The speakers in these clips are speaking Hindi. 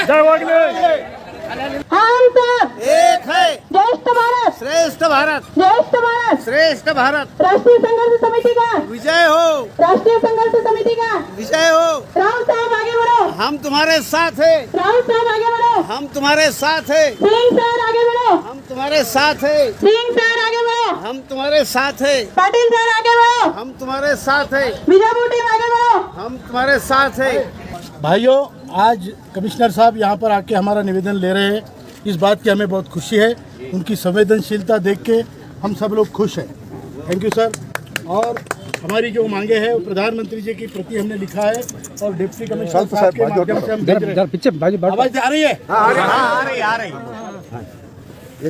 जय वागले। हम सब एक है, ज्येष्ठ भारत, श्रेष्ठ भारत, ज्येष्ठ भारत, श्रेष्ठ भारत। राष्ट्रीय संघर्ष समिति का विजय हो, राष्ट्रीय संघर्ष समिति का विजय हो। राहुल साहब आगे बढ़ो, हम तुम्हारे साथ हैं, राहुल साहब आगे बढ़ो, हम तुम्हारे साथ हैं, सिंह सर आगे बढ़ो, हम तुम्हारे साथ हैं, सिंह सर आगे बढ़ो, हम तुम्हारे साथ हैं, पाटिल सर आगे बढ़ो, हम तुम्हारे साथ हैं, बीजापुर टीम आगे बढ़ो। हम तुम्हारे साथ हैं। भाइयों, आज कमिश्नर साहब यहाँ पर आके हमारा निवेदन ले रहे हैं। इस बात की हमें बहुत खुशी है। उनकी संवेदनशीलता देख के हम सब लोग खुश हैं। Thank you sir. और हमारी जो मांगे हैं वो प्रधानमंत्री जी के प्रति हमने लिखा है और डिप्टी कमिश्नर साहब के माध्यम से हम भेज रहे हैं। आवाज आ रही है? आ रही।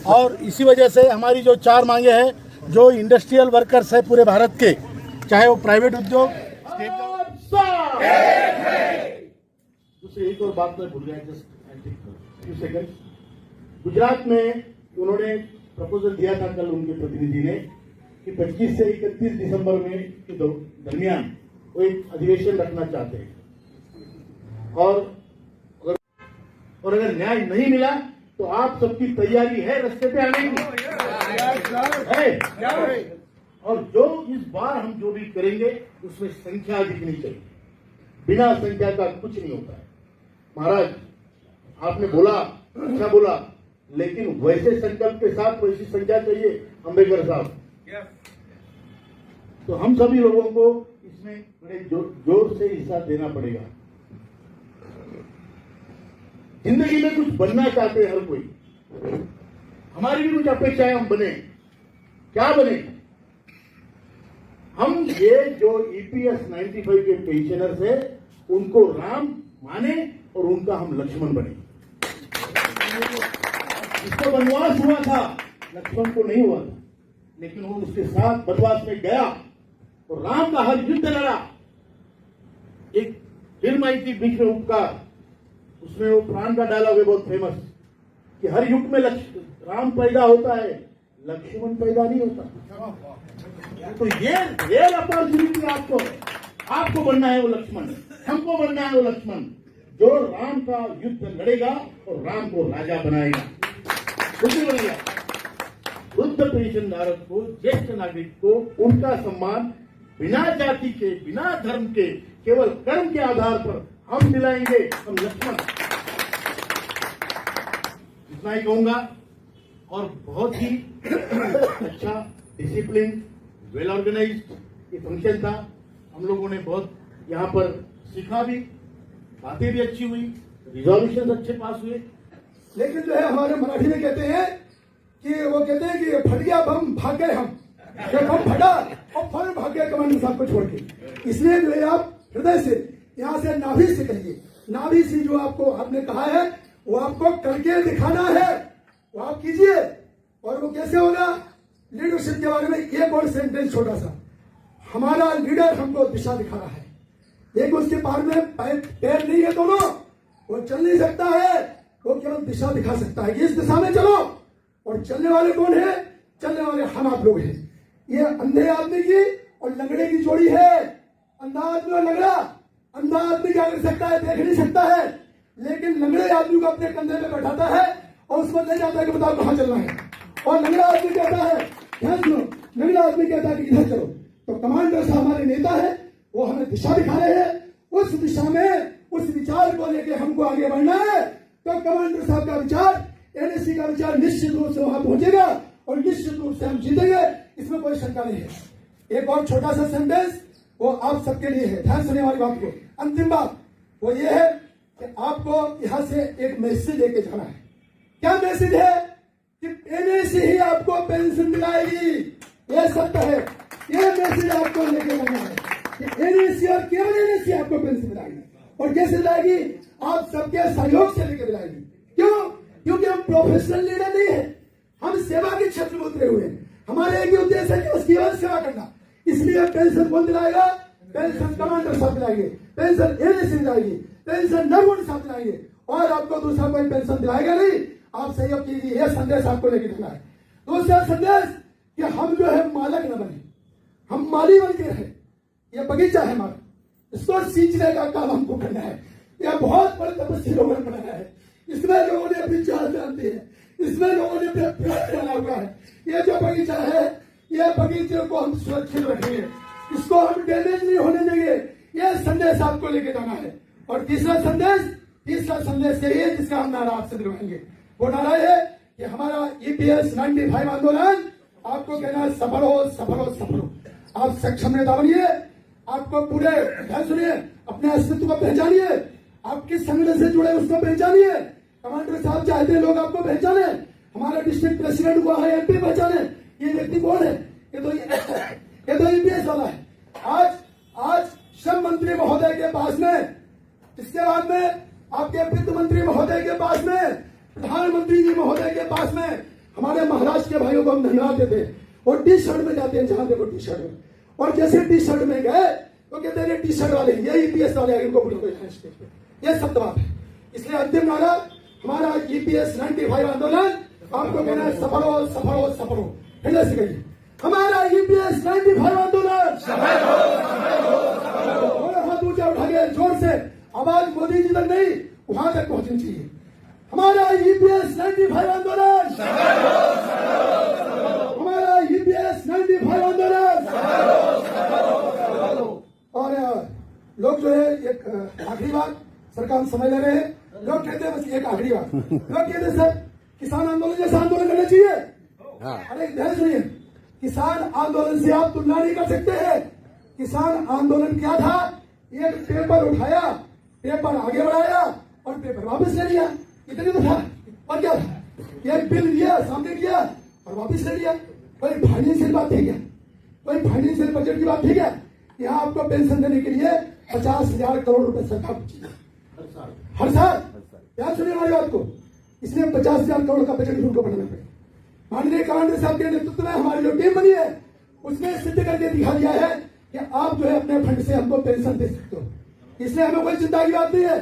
और इसी वजह से हमारी जो 4 मांगे हैं, जो इंडस्ट्रियल वर्कर्स है पूरे भारत के, चाहे वो प्राइवेट उद्योग, दूसरी एक और बात मैं भूल गया, जस्ट सेकंड। गुजरात में उन्होंने प्रपोजल दिया था कल उनके प्रतिनिधि ने कि 25 से 31 दिसंबर में के दरमियान वो एक अधिवेशन रखना चाहते हैं। और अगर न्याय नहीं मिला तो आप सबकी तैयारी है रास्ते पे आने की है। और जो इस बार हम जो भी करेंगे उसमें संख्या दिखनी चाहिए। बिना संख्या का कुछ नहीं होता है। महाराज, आपने बोला, अच्छा बोला, लेकिन वैसे संकल्प के साथ वैसी संख्या चाहिए। अंबेडकर साहब, तो हम सभी लोगों को इसमें बड़े जोर से हिस्सा देना पड़ेगा। जिंदगी में कुछ बनना चाहते हैं हर कोई। हमारी भी कुछ अपेक्षाएं हम बने। क्या बने? हम ये जो EPS 95 के पेंशनर्स है उनको राम माने और उनका हम लक्ष्मण बने। इसको वनवास हुआ था, लक्ष्मण को नहीं हुआ था, लेकिन वो उसके साथ वनवास में गया और राम का हर युद्ध लड़ा। एक फिल्म आई थी बीच में उपकार, उसमें वो प्राण का डायलॉग है बहुत फेमस कि हर युग में राम पैदा होता है, लक्ष्मण पैदा नहीं होता। तो ये रियल अपॉर्चुनिटी आपको बनना है वो लक्ष्मण, हमको बनना है वो लक्ष्मण जो राम का युद्ध लड़ेगा और राम को राजा बनाएगा, खुशी बनेगा। वृद्ध पेंशन धारक को, ज्येष्ठ नागरिक को उनका सम्मान बिना जाति के, बिना धर्म के, केवल कर्म के आधार पर हम दिलाएंगे। हम लक्ष्मण, इतना ही कहूंगा। और बहुत ही अच्छा, डिसिप्लिन, वेल ऑर्गेनाइज्ड ये फंक्शन था। हम लोगों ने बहुत यहाँ पर सीखा भी, बातें भी अच्छी हुई, रिजोल्यूशन अच्छे पास हुए। लेकिन जो है हमारे मराठी में कहते हैं कि वो कहते हैं कि फट गया बम, भाग गए हम। जब बम फटा और फौरन भाग गया कमांडर साहब को छोड़ के। इसलिए जो है आप हृदय से, यहाँ से नाभि से कहिए, नाभि से जो आपने कहा है वो आपको करके दिखाना है, वो आप कीजिए। और वो कैसे होगा? लीडरशिप के बारे में एक और सेंटेंस छोटा सा, हमारा लीडर हमको दिशा दिखा रहा है। एक उसके पार में पैर नहीं है दोनों, वो चल नहीं सकता है, वो केवल दिशा दिखा सकता है कि इस दिशा में चलो। और चलने वाले कौन है? चलने वाले हम आप लोग हैं। ये अंधे आदमी की और लंगड़े की जोड़ी है। अंधा आदमी और लंगड़ा, अंधा आदमी क्या कर सकता है? देख नहीं सकता है, लेकिन लंगड़े आदमी को अपने कंधे पे बैठाता है और उसको ले जाता है कि बताओ कहां चलना है। और लंगड़ा आदमी कहता है ध्यान सुनो, लंगड़ा आदमी कहता है कि इधर चलो। तो कमांडर साहब हमारे नेता है, वो हमें दिशा दिखा रहे हैं। उस दिशा में उस विचार को लेके हमको आगे बढ़ना है। तो कमांडर साहब का विचार, NSC का विचार निश्चित रूप से वहां पहुंचेगा और निश्चित रूप से हम जीतेंगे, इसमें कोई शंका नहीं है। एक और छोटा सा सेंटेंस वो आप सबके लिए है, ध्यान सुनिए हमारी बात को। अंतिम बात वो ये है कि आपको यहां से एक मैसेज लेके जाना है। क्या मैसेज है? कि NSC ही आपको पेंशन दिलाएगी, यह सत्य है। यह मैसेज आपको लेके जाना है कि NSC और केवल NSC आपको पेंशन दिलाएगी। और कैसे दिलाएगी? आप सबके सहयोग से लेकर दिलाएगी। क्यों? क्योंकि हम प्रोफेशनल लीडर नहीं है, हम सेवा के क्षेत्र में उतरे हुए हैं। हमारे एक ही उद्देश्य है कि उसकी केवल सेवा करना। इसलिए पेंशन कौन दिलाएगा? पेंशन कमांडर साहब दिलाएंगे, पेंशन NSC दिलाएगी, पेंशन नरवण साहब दिलाएंगे, और आपको दूसरा कोई पेंशन दिलाएगा नहीं। आप सहयोग कीजिए, यह संदेश आपको लेके जाना है। दूसरा संदेश कि हम जो है मालक न बने, हम माली बन के रहे। यह बगीचा है हमारा, इसको सींचने का काम हमको करना है। यह बहुत बड़े तपस्या लोगों ने बनाया है। इसमें लोगों ने अपनी जान जानती है, इसमें लोगों ने अपना प्यार डाला हुआ है। ये जो बगीचा है, ये बगीचे को हम सुरक्षित रखेंगे, इसको हम डैमेज नहीं होने देंगे। ये संदेश आपको लेके जाना है। और तीसरा संदेश यही है जिसका हम नारा आपसे दिलवाएंगे। वो नारा है कि हमारा EPS 95 आंदोलन आपको कहना है सफल हो, सफल हो, सफल हो। आप सक्षम नेता बनिए, आपको पूरे सुनिए, अपने अस्तित्व को पहचानिए, आप किस संगठन से जुड़े उसको पहचानिए। कमांडर साहब चाहते हैं लोग आपको पहचाने, हमारा डिस्ट्रिक्ट प्रेसिडेंट को MP पहचाने। ये व्यक्ति कौन है? ये तो EPS वाला है। आज श्रम मंत्री महोदय के पास में, इसके बाद में आपके वित्त मंत्री महोदय के पास में, प्रधानमंत्री जी महोदय के पास में हमारे महाराष्ट्र के भाइयों को हम धन्यवाद देते हैं। और T-शर्ट में जाते हैं, जहां देखो T-शर्ट में, और जैसे T-शर्ट में गए तो कहते हैं T-शर्ट वाले, ये EPS वाले इनको बुलाओ स्टेज पे। ये सत्य बात है। इसलिए अंतिम नारा हमारा EPS 95 आंदोलन आपको कहना है सफल हो, सफल हो, सफल हो। फिर से कहिए, हमारा EPS 95 आंदोलन सफल हो, सफल हो, सफल हो। हाथ ऊंचा उठा के जोर से आवाज मोदी जी तक नहीं, वहां तक पहुंचनी चाहिए। हमारा EPS 95 आंदोलन सफल हो, सफल हो, सफल हो। हमारा EPS 95 आंदोलन सफल हो, सफल हो, सफल हो। और लोग जो है एक आखिरी बात, सरकार समय ले रहे हैं, लोग कहते हैं बस एक आखिरी बात, लोग कहते हैं सर किसान आंदोलन जैसा आंदोलन करना चाहिए। अरे ध्यान सुनिए, किसान आंदोलन से आप तुलना नहीं कर सकते हैं। किसान आंदोलन क्या था? एक पेपर उठाया, पेपर आगे बढ़ाया और पेपर वापस ले लिया, इतनी तो था। और क्या था? एक बिल दिया, सामने किया और वापस ले लिया। कोई फाइनेंशियल बात थी क्या? कोई फाइनेंशियल बजट की बात थी क्या? यहाँ आपको पेंशन देने के लिए 50,000 करोड़ रुपए सरकार हर साल। याद सुनिए हमारी बात को, इसलिए 50,000 करोड़ का बजट उनको बनाना पड़ेगा। माननीय कमांडर साहब के नेतृत्व में हमारी जो टीम बनी है उसने सिद्ध करके दिखा दिया है कि आप जो है अपने फंड से हमको पेंशन दे सकते हो। इसलिए हमें कोई चिंता की बात नहीं है,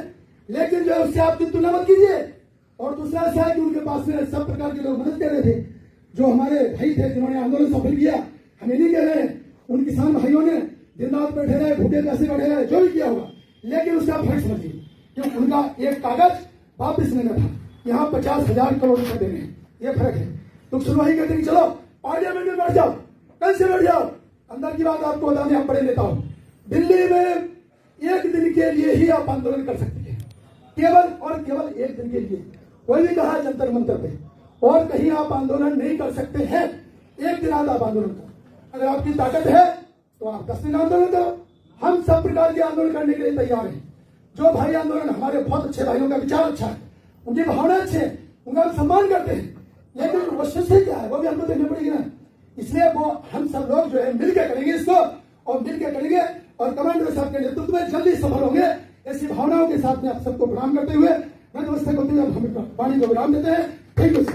लेकिन जो है उससे आप तुलना मत कीजिए। और दूसरा ऐसा है कि उनके पास में सब प्रकार के लोग मदद कर रहे थे, जो हमारे भाई थे जिन्होंने आंदोलन सफल किया। हम नहीं कह रहे हैं, उन किसान भाइयों ने दिन रात बैठे रहे, भूखे पैसे बैठे रहे, जो भी किया होगा, लेकिन उसका फर्क समझिए कि उनका एक कागज वापिस लेना था, यहाँ 50,000 करोड़ रुपए देने हैं। ये फर्क है। तो सुनवाई कहते हैं चलो पार्लियामेंट में बैठ जाओ, कल से बैठ जाओ। अंदर की बात आपको बताने हम बड़े नेता हूं, दिल्ली में एक दिन के लिए ही आप आंदोलन कर सकते हैं, केवल और केवल एक दिन के लिए। कोई भी कहा जंतर मंतर पे, और कहीं आप आंदोलन नहीं कर सकते हैं। एक दिन आज आप आंदोलन करो, अगर आपकी ताकत है तो आप 10 दिन आंदोलन करो। हम सब प्रकार के आंदोलन करने के लिए तैयार हैं। जो भाई आंदोलन, हमारे बहुत अच्छे भाइयों का विचार अच्छा है, उनकी भावना अच्छे है, उनका हम सम्मान करते हैं, लेकिन वो शिष्य क्या है वो भी हमको देखनी पड़ेगी ना। इसलिए वो हम सब लोग जो है मिलकर करेंगे इसको, और मिलकर करेंगे, और कमांडर साहब के नेतृत्व में जल्दी सफल होंगे। ऐसी भावनाओं के साथ में आप सबको प्रणाम करते हुए मैं नमस्ते करते हुए हम वाणी को विराम देते हैं। Thank you sir.